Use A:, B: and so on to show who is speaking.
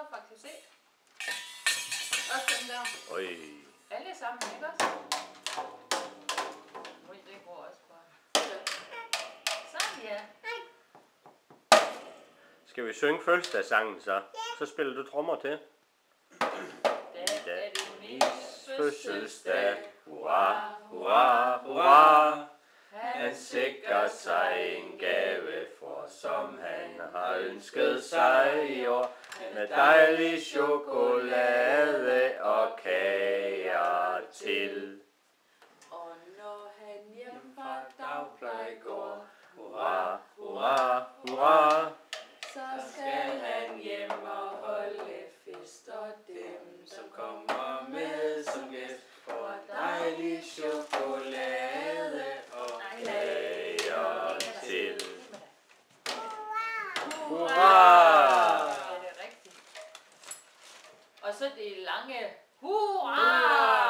A: meget faktisk se. Også dem der.
B: Øj.
A: Alle sammen, ikke også? Ui, det går også bare. Sådan, ja.
B: Skal vi synge fødselsdagssangen så? Så spiller du trommer til.
A: Da er det min
B: Fødselsdag, hurra, hurra, hurra. Han sikrer sig en gave for, som han har ønsket sig i år. Med dejlig chokolade og kager til.
C: Og når han hjem fra dagpleje går,
B: Hurra, hurra, hurra.
C: så skal han hjem og holde fest, og dem, som kommer med som gæst, får dejlig chokolade og
B: Kager til.
A: Hurra! Ja, det er rigtigt. Og så det lange hurra!